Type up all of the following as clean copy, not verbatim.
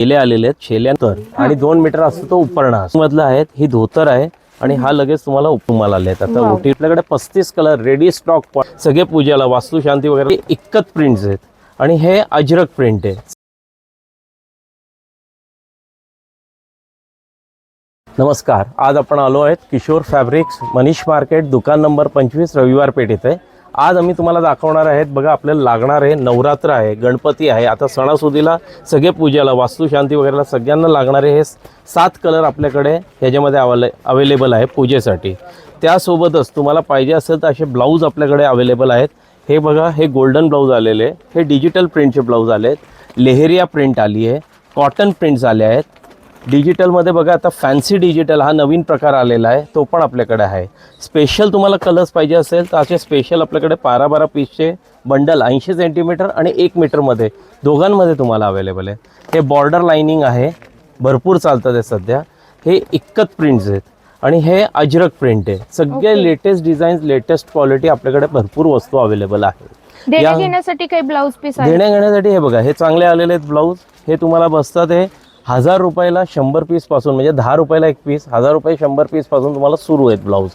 शेले आलेले आहेत, शेल्यानंतर आणि 2 मीटर असतो तो उपरणा मधला आहेत. ही धोतर आहे आणि हा लगेच तुम्हाला उपमाल आले आहेत. आता ओटी आपल्याकडे 35 कलर रेडी स्टॉक, सगळे पूजाला वास्तू शांती वगैरे इक्कत प्रिंट्स आहेत आणि हे अजरक प्रिंट आहे. नमस्कार, आज आपण आलो आहेत किशोर फॅब्रिक्स मनीष मार्केट, दुकान नंबर 25, रविवार पेठ येथे. आज आम्ही तुम्हाला दाखवणार आहेत. बघा, आपल्याला लागणार आहे, नवरात्र आहे, गणपती आहे, आता सणासुदीला सगळे पूजेला वास्तू शांती वगैरेला सगळ्यांना लागणारे हे 7 कलर आपल्याकडे ह्याच्यामध्ये अवेलेबल आहे पूजेसाठी. त्यासोबतच तुम्हाला पाहिजे असेल तर असे ब्लाऊज आपल्याकडे अवेलेबल आहेत. हे बघा, हे गोल्डन ब्लाऊज आलेले, हे डिजिटल प्रिंटचे ब्लाऊज आले आहेत, लेहेरिया प्रिंट आली आहे, कॉटन प्रिंट्स आले आहेत. डिजिटलमध्ये बघा, आता फॅन्सी डिजिटल हा नवीन प्रकार आलेला आहे, तो पण आपल्याकडे आहे. स्पेशल तुम्हाला कलर्स पाहिजे असेल तर असे स्पेशल आपल्याकडे 12-12 पीसचे बंडल 80 सेंटीमीटर आणि 1 मीटरमध्ये दोघांमध्ये तुम्हाला अवेलेबल आहे. हे बॉर्डर लाइनिंग आहे, भरपूर चालतं ते सध्या. हे इक्कत प्रिंट्स आहेत आणि हे अजरक प्रिंट आहे. सगळे लेटेस्ट डिझाईन्स, लेटेस्ट क्वालिटी आपल्याकडे भरपूर वस्तू अवेलेबल आहे. देण्यासाठी काही ब्लाऊज पीस घेण्यासाठी हे बघा, हे चांगले आलेले आहेत ब्लाऊज. हे तुम्हाला बसतात हे 1000 रुपयाला 100 पीस पासून, म्हणजे 10 रुपयाला 1 पीस, 1000 रुपये 100 पीस पासून तुम्हाला सुरू आहेत ब्लाऊज.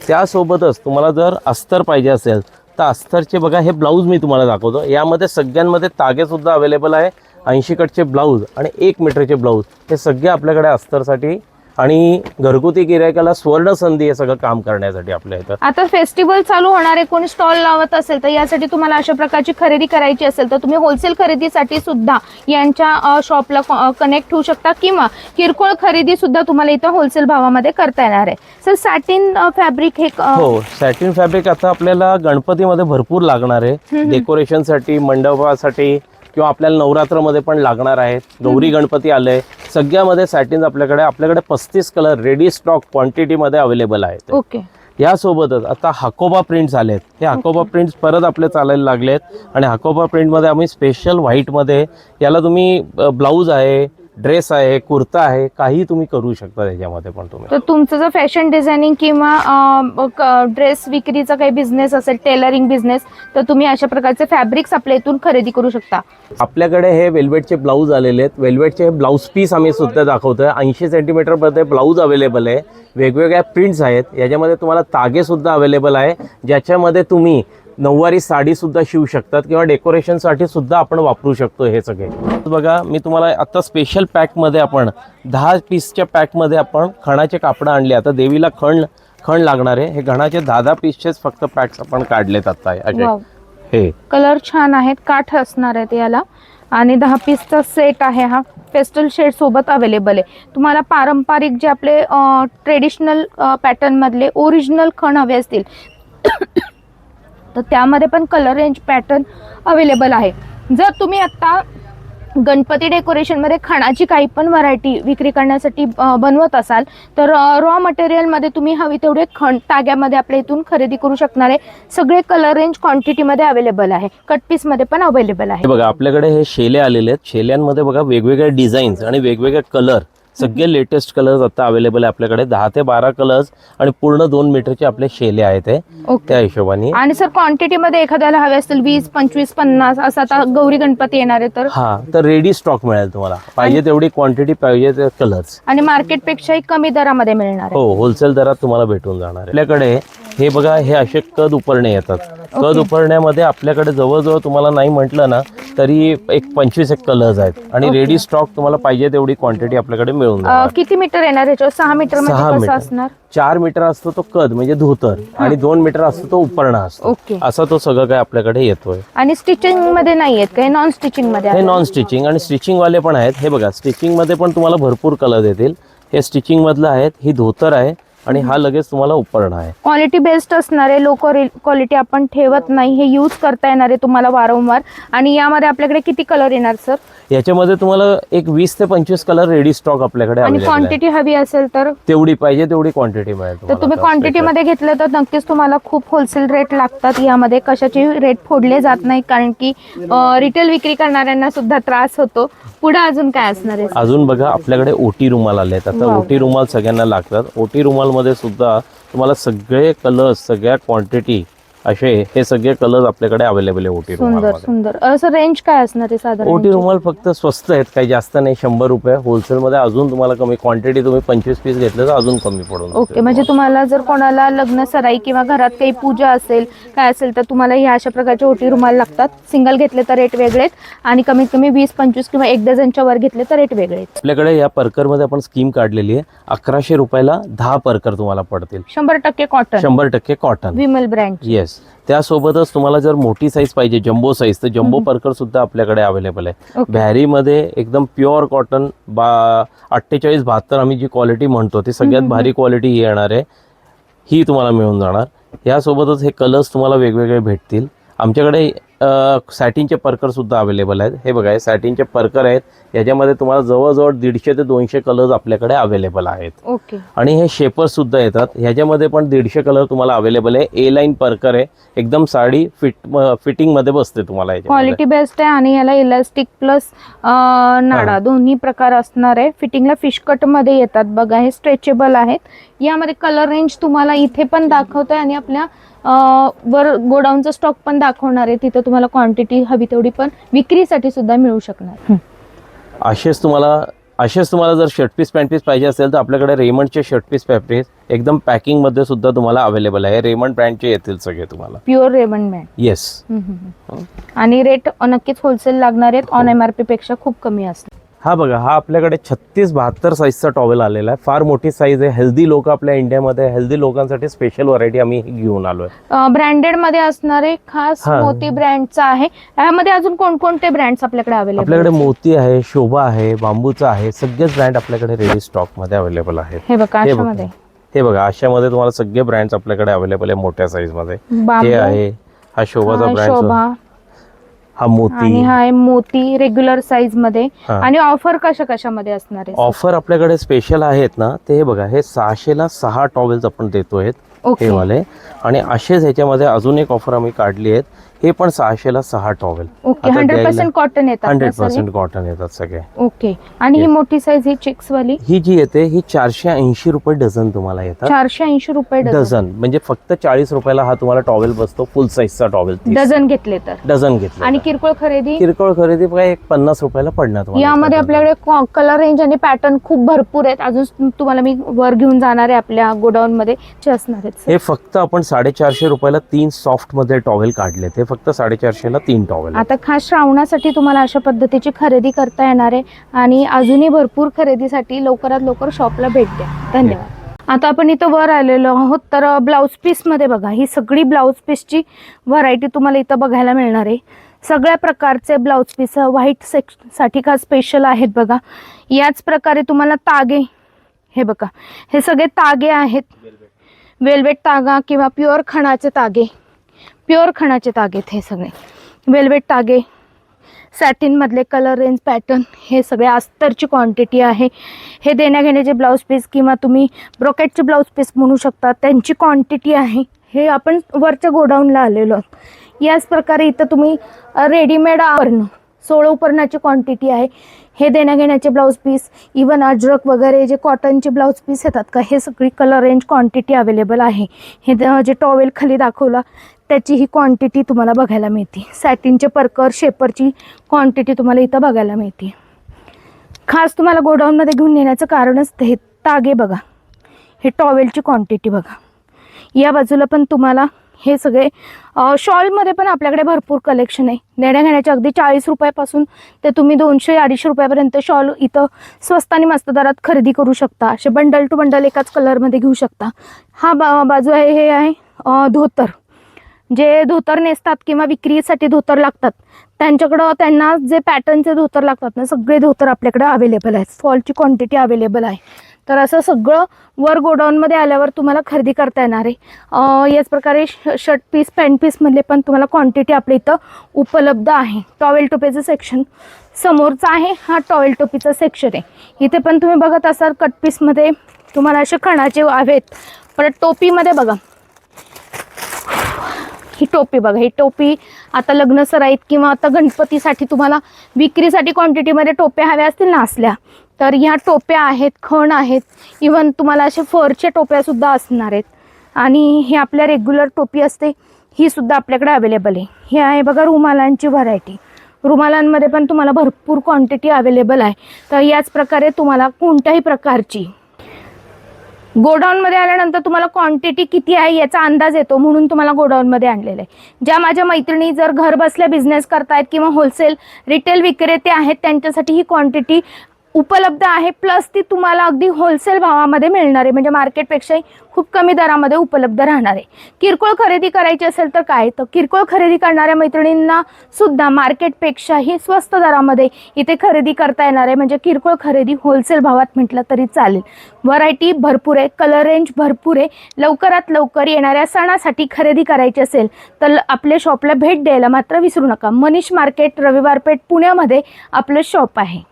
त्यासोबतच तुम्हाला जर अस्तर पाहिजे असेल तर अस्तरचे बघा, हे ब्लाऊज मी तुम्हाला दाखवतो. यामध्ये सगळ्यांमध्ये तागेसुद्धा अवेलेबल आहे. 80 कटचे ब्लाऊज आणि 1 मीटरचे ब्लाऊज हे सगळे आपल्याकडे अस्तरसाठी आणि घरगुती गिरायकाला स्वर्ण संधी हे सगळं काम करण्यासाठी आपल्या इथं. आता फेस्टिवल चालू होणार आहे, कोणी स्टॉल लावत असेल तर यासाठी तुम्हाला अशा प्रकारची खरेदी करायची असेल तर तुम्ही होलसेल खरेदीसाठी सुद्धा यांच्या शॉपला कनेक्ट होऊ शकता किंवा किरकोळ खरेदी सुद्धा तुम्हाला इथं होलसेल भावामध्ये करता येणार आहे. सर, सॅटिन फॅब्रिक हे हो, सॅटिन फॅब्रिक आता आपल्याला गणपतीमध्ये भरपूर लागणार आहे, डेकोरेशनसाठी, मंडपासाठी किंवा आपल्याला नवरात्रमध्ये पण लागणार आहेत. गौरी गणपती आले, सगळ्यामध्ये सॅटिन आपल्याकडे 35 कलर रेडी स्टॉक क्वांटिटीमध्ये अवेलेबल आहेत. ओके. यासोबतच आता हाकोबा प्रिंट्स आलेत. हे हाकोबा प्रिंट्स परत आपले चालायला लागलेत आणि हाकोबा प्रिंटमध्ये आम्ही स्पेशल व्हाईटमध्ये, याला तुम्ही ब्लाऊज आहे, ड्रेस आहे, कुर्ता आहे, काही तुम्ही करू शकता त्याच्यामध्ये पण तुम्ही. तर तुमचं जर फॅशन डिझायनिंग किंवा ड्रेस विक्रीचा काही बिझनेस असेल, टेलरिंग बिझनेस, तर तुम्ही अशा प्रकारचे फॅब्रिक्स आपल्या इथून खरेदी करू शकता. आपल्याकडे हे वेल्वेटचे ब्लाऊज आलेले आहेत. वेल्वेटचे ब्लाऊज पीस आम्ही सुद्धा दाखवतोय. 80 सेंटीमीटरमध्ये ब्लाऊज अवेलेबल आहे. वेगवेगळ्या प्रिंट्स आहेत. याच्यामध्ये तुम्हाला तागे सुद्धा अवेलेबल आहे, ज्याच्यामध्ये तुम्ही नऊवारी साडी सुद्धा शिवू शकतात किंवा डेकोरेशनसाठी सुद्धा आपण वापरू शकतो. हे सगळे बघा, मी तुम्हाला आता स्पेशल पॅकमध्ये आपण 10 पीसच्या पॅकमध्ये आपण खणाचे कापडं आणले. आता देवीला खण लागणार आहे. हे खणाचे 10 पीसचेच फक्त पॅक्स आपण काढलेत आता. हे कलर छान आहेत, काठ असणार आहेत याला आणि 10 पीसचा सेट आहे. हा पेस्टल शेड सोबत अवेलेबल आहे. तुम्हाला पारंपरिक जे आपले ट्रेडिशनल पॅटर्न मधले ओरिजिनल खण हवे असतील तर त्यामध्ये पण कलर रेंज पॅटर्न अवेलेबल आहे. जर तुम्ही आता गणपती डेकोरेशनमध्ये खणाची काही पण व्हरायटी विक्री करण्यासाठी बनवत असाल तर रॉ मटेरियलमध्ये तुम्ही हवी तेवढे खण ताग्यामध्ये आपल्या इथून खरेदी करू शकणार आहे. सगळे कलर रेंज क्वांटिटीमध्ये अवेलेबल आहे, कट पीसमध्ये पण अवेलेबल आहे. बघा, आपल्याकडे हे शेले आलेले आहेत. शेल्यांमध्ये बघा वेगवेगळ्या डिझाईन्स आणि वेगवेगळे कलर, सगळे लेटेस्ट कलर्स आता अवेलेबल आहे आपल्याकडे. 10 ते 12 कलर्स आणि पूर्ण 2 मीटरचे आपले शेले आहेत त्या हिशोबाने. आणि सर, क्वांटिटीमध्ये एखाद्याला हवे असतील 20, 25, 50 असं, आता गौरी गणपती येणार आहे तर रेडी स्टॉक मिळेल तुम्हाला. पाहिजे तेवढी क्वांटिटी, पाहिजे ते कलर्स आणि मार्केटपेक्षाही कमी दरामध्ये मिळणार आहे. हो, होलसेल दरात तुम्हाला भेटून जाणार आहे. आपल्याकडे हे बघा, हे असे कद उपरणे येतात. कद उपरण्यामध्ये आपल्याकडे जवळजवळ तुम्हाला नाही म्हटलं ना तरी 25 कलर्स आहेत आणि रेडी स्टॉक तुम्हाला पाहिजे तेवढी क्वांटिटी आपल्याकडे मिळून जाणार. किती मीटर येणार याच्यावर? 6 मीटर मध्ये असणार? 4 मीटर असतो तो कद म्हणजे धोतर आणि 2 मीटर असतो तो उपरणा असतो. असा तो सगळं काय आपल्याकडे येतोय. आणि स्टिचिंग मध्ये नाही आहेत काही? नॉन स्टिचिंग मध्ये? हे नॉन स्टिचिंग आणि स्टिचिंग वाले पण आहेत. हे बघा, स्टिचिंग मध्ये पण तुम्हाला भरपूर कलर येतील. हे स्टिचिंग मधलं आहेत. ही धोतर आहे आणि हा लगेच तुम्हाला उपरणा आहे. क्वालिटी बेस्ट असणार आहे, लो क्वालिटी आपण ठेवत नाही. हे यूज करता येणार आहे तुम्हाला वारंवार. आणि यामध्ये आपल्याकडे किती कलर येणार सर? याच्यामध्ये तुम्हाला एक 20 ते 25 कलर रेडी स्टॉक आपल्याकडे आणि क्वांटिटी हवी असेल तर तेवढी पाहिजे तेवढी क्वांटिटी मिळेल. तर तुम्ही क्वांटिटी मध्ये घेतलं तर नक्कीच तुम्हाला खूप होलसेल रेट लागतात. यामध्ये कशाचे रेट फोडले जात नाही, कारण की रिटेल विक्री करणाऱ्यांना सुद्धा त्रास होतो. पुढे अजून काय असणार आहे? अजून बघा, आपल्याकडे ओटी रुमाल आलेत. आता ओटी रुमाल सगळ्यांना लागतात. ओटी रुमाल मध्ये सुद्धा तुम्हाला सगळे कलर्स, सगळ्या क्वांटिटी असे हे सगळे कलर आपल्याकडे अवेलेबल आहे ओटी सुंदर रुमाल. सुंदर. असं रेंज काय असणार आहे साधारण? ओटी रुमाल फक्त स्वस्त आहेत, काही जास्त नाही, 100 रुपये. होलसेलमध्ये अजून तुम्हाला कमी, क्वांटिटी तुम्ही 25 पीस घेतले तर अजून कमी पडून. ओके, म्हणजे तुम्हाला जर कोणाला लग्न सराई किंवा घरात काही पूजा असेल काय असेल तर तुम्हाला ह्या अशा प्रकारचे ओटी रुमाल लागतात. सिंगल घेतले तर रेट वेगळे आहेत आणि कमीत कमी 20-25 किंवा 1 डझनच्या वर घेतले तर रेट वेगळे आहेत. आपल्याकडे या परकरमध्ये आपण स्कीम काढलेली आहे. 1100 रुपयाला 10 परकर तुम्हाला पडतील. 100% cotton, 100% cotton, Vimal brand. Yes. त्यासोबतच तुम्हाला जर मोठी साईज पाहिजे, जम्बो साईज, तर जम्बो परकर सुद्धा आपल्याकडे अवेलेबल आहे. ओके. भॅरीमध्ये एकदम प्युअर कॉटन 48-72 आम्ही जी क्वालिटी म्हणतो ती सगळ्यात भारी क्वालिटी ही येणार आहे, ही तुम्हाला मिळून जाणार. यासोबतच हे कलर्स तुम्हाला वेगवेगळे भेटतील. आमच्याकडे सॅटिनचे परकर सुद्धा अवेलेबल आहेत. हे बघा, हे सॅटिनचे परकर आहेत. याच्यामध्ये तुम्हाला जवळजवळ 150 ते 200 कलर्स आपल्याकडे अवेलेबल आहेत. ओके. आणि हे शेपर्स सुद्धा येतात. ह्याच्यामध्ये पण 150 कलर तुम्हाला अवेलेबल आहे. ए लाईन परकर आहे, एकदम साडी फिटिंग मध्ये बसते तुम्हाला. क्वालिटी बेस्ट आहे आणि याला इलास्टिक प्लस नाडा दोन्ही प्रकार असणार आहे. फिटिंगला फिश कट मध्ये येतात बघा. हे स्ट्रेचेबल आहेत. यामध्ये कलर रेंज तुम्हाला इथे पण दाखवतोय आणि आपल्या वर गोडाऊनचा स्टॉक पण दाखवणार आहे. तिथे तुम्हाला क्वांटिटी हवी तेवढी पण विक्रीसाठी सुद्धा मिळू शकणार. असेच तुम्हाला जर शर्ट पीस पॅन्ट पीस पाहिजे असेल तर आपल्याकडे रेमंडचे शर्ट पीस पॅन्ट पीस एकदम पॅकिंग मध्ये सुद्धा तुम्हाला अवेलेबल आहे. रेमंड ब्रँडचे येतील सगळे तुम्हाला, प्युअर रेमंड ब्रँड. येस. आणि रेट नक्कीच होलसेल लागणार आहेत, ऑन MRP पेक्षा खूप कमी असतात. हा बघा, हा आपल्याकडे 36-72 साईजचा टॉवेल आलेला आहे. फार मोठी साईज आहे. हेल्दी लोक आपल्या इंडियामध्ये, हेल्दी लोकांसाठी स्पेशल व्हरायटी आम्ही घेऊन आलोय. ब्रँडेड मध्ये असणारे खास मोती ब्रँडचा आहे. यामध्ये अजून कोणकोणते ब्रँड्स आपल्याकडे अवेलेबल? आपल्याकडे मोती आहे, शोभा आहे, बांबूचा आहे, सगळेच ब्रँड आपल्याकडे रेडी स्टॉक मध्ये अवेलेबल आहेत. हे बघा अशामध्ये, हे बघा अशामध्ये तुम्हाला सगळे ब्रँड्स आपल्याकडे अवेलेबल आहे मोठ्या साईज मध्ये. हे आहे, हा शोभाचा ब्रँड, हा मोती, आणि हा आहे मोती रेग्युलर साईज मध्ये. आणि ऑफर कशामध्ये असणार आहे? ऑफर आपल्याकडे स्पेशल आहेत ना, ते हे बघा, हे 600 ला 6 टॉवेल्स आपण देतोय हे वाले. आणि असेच ह्याच्यामध्ये अजून एक ऑफर आम्ही काढली आहे, हे पण 600 ला 6 टॉवेल. ओके. 100% कॉटन येतात. 100% कॉटन येतात सगळे. ओके. आणि ही मोठी साईज ही चेक्स वाली, ही जी येते ही 480 रुपये डझन तुम्हाला येतात. 480 रुपये डझन, म्हणजे फक्त 40 रुपयाला हा तुम्हाला टॉवेल बसतो. फुल साईजचा टॉवेल डझन घेतले तर. डझन घेतले. आणि किरकोळ खरेदी काय 50 रुपयाला पडणार तुम्हाला. यामध्ये आपल्याकडे कलर रेंज आणि पॅटर्न खूप भरपूर आहेत. अजून तुम्हाला मी वर घेऊन जाणार आहे आपल्या गोडाऊन मध्ये असणार आहेत. हे फक्त आपण 450 रुपयाला 3 सॉफ्ट मध्ये टॉवेल काढले. ते फक्त 450 ला 3 टॉवेल. आता खास श्रावणासाठी तुम्हाला अशा पद्धतीची खरेदी करता येणार आहे आणि अजूनही भरपूर खरेदीसाठी लवकरात लवकर शॉपला भेट द्या. धन्यवाद. आता आपण इथं वर आलेलो आहोत तर ब्लाउज पीस मध्ये बघा, ही सगळी ब्लाउज पीसची व्हरायटी तुम्हाला इथं बघायला मिळणार आहे. सगळ्या प्रकारचे ब्लाउज पीस व्हाईट साठी खास स्पेशल आहेत बघा. याच प्रकारे तुम्हाला तागे, हे बघा हे सगळे तागे आहेत. वेल्वेट तागा किंवा प्युअर खणाचे तागे हे सगळे वेल्वेट तागे, सॅटिन मधले कलर रेंज पॅटर्न, हे सगळे अस्तरची क्वांटिटी आहे. हे देण्याघेण्याचे ब्लाऊज पीस किंवा तुम्ही ब्रोकेटचे ब्लाऊज पीस म्हणू शकता, त्यांची क्वांटिटी आहे. हे आपण वरच्या गोडाऊनला आलेलो आहोत. याच प्रकारे इथं तुम्ही रेडीमेड आवरण 16 उपरणाची क्वांटिटी आहे. हे देण्याघेण्याचे ब्लाऊज पीस, इवन अजरक वगैरे जे कॉटनचे ब्लाऊज पीस येतात का, हे सगळी कलर रेंज क्वांटिटी अवेलेबल आहे. हे जे टॉवेल खाली दाखवला त्याची ही क्वांटिटी तुम्हाला बघायला मिळते. सॅटिनचे परकर शेपरची क्वांटिटी तुम्हाला इथं बघायला मिळते. खास तुम्हाला गोडाऊनमध्ये घेऊन नेण्याचं कारणच हे तागे बघा, हे टॉवेलची क्वांटिटी बघा. या बाजूला पण तुम्हाला हे सगळे शॉलमध्ये पण आपल्याकडे भरपूर कलेक्शन आहे. देण्याघेण्याचे अगदी 40 रुपयापासून ते तुम्ही 200-250 रुपयापर्यंत शॉल इथं स्वस्त आणि मस्त दरात खरेदी करू शकता. असे बंडल टू बंडल एकाच कलरमध्ये घेऊ शकता. हा बाजू आहे, हे आहे धोतर. जे धोतर नेसतात किंवा विक्रीसाठी धोतर लागतात त्यांना जे पॅटर्नचे धोतर लागतात ना, सगळे धोतर आपल्याकडे अवेलेबल आहेत. फॉलची क्वांटिटी अवेलेबल आहे. तर असं सगळं वर गोडाऊनमध्ये आल्यावर तुम्हाला खरेदी करता येणार आहे. याच प्रकारे शर्ट पीस पॅन्ट पीसमधले पण तुम्हाला क्वांटिटी आपल्या इथं उपलब्ध आहे. टॉवेल टोपीचं सेक्शन समोरचा आहे, हा टॉवेल टोपीचा सेक्शन आहे. इथे पण तुम्ही बघत असाल कट पीसमध्ये तुम्हाला असे खणाचे आहेत. परत टोपीमध्ये बघा, ही टोपी बघा, ही टोपी आता लग्न सराईत किंवा आता गणपतीसाठी तुम्हाला विक्रीसाठी क्वांटिटीमध्ये टोप्या हव्या असतील ना असल्या, तर ह्या टोप्या आहेत, खण आहेत. इवन तुम्हाला असे फरच्या टोप्या सुद्धा असणार आहेत. आणि हे आपल्या रेग्युलर टोपी असते ही सुद्धा आपल्याकडे अवेलेबल आहे. ही आहे बघा रुमालांची व्हरायटी. रुमालांमध्ये पण तुम्हाला भरपूर क्वांटिटी अवेलेबल आहे. तर याच प्रकारे तुम्हाला कोणत्याही प्रकारची गोडाऊनमध्ये आल्यानंतर तुम्हाला क्वांटिटी किती आहे याचा अंदाज येतो, म्हणून तुम्हाला गोडाऊनमध्ये आणलेलं आहे. ज्या माझ्या मैत्रिणी जर घर बसल्या बिझनेस करतायत किंवा होलसेल रिटेल विक्रेते आहेत त्यांच्यासाठी ही क्वांटिटी उपलब्ध आहे. प्लस ती तुम्हाला अगदी होलसेल भावामध्ये मिळणार आहे, म्हणजे मार्केटपेक्षाही खूप कमी दरामध्ये उपलब्ध राहणार आहे. किरकोळ खरेदी करायची असेल तर काय, तर किरकोळ खरेदी करणाऱ्या मैत्रिणींना सुद्धा मार्केटपेक्षाही स्वस्त दरामध्ये इथे खरेदी करता येणार आहे. म्हणजे किरकोळ खरेदी होलसेल भावात म्हटलं तरी चालेल. व्हरायटी भरपूर आहे, कलर रेंज भरपूर आहे. लवकरात लवकर येणाऱ्या सणासाठी खरेदी करायची असेल तर आपल्या शॉपला भेट द्यायला मात्र विसरू नका. मनीष मार्केट, रविवार पेठ, पुण्यामध्ये आपलं शॉप आहे.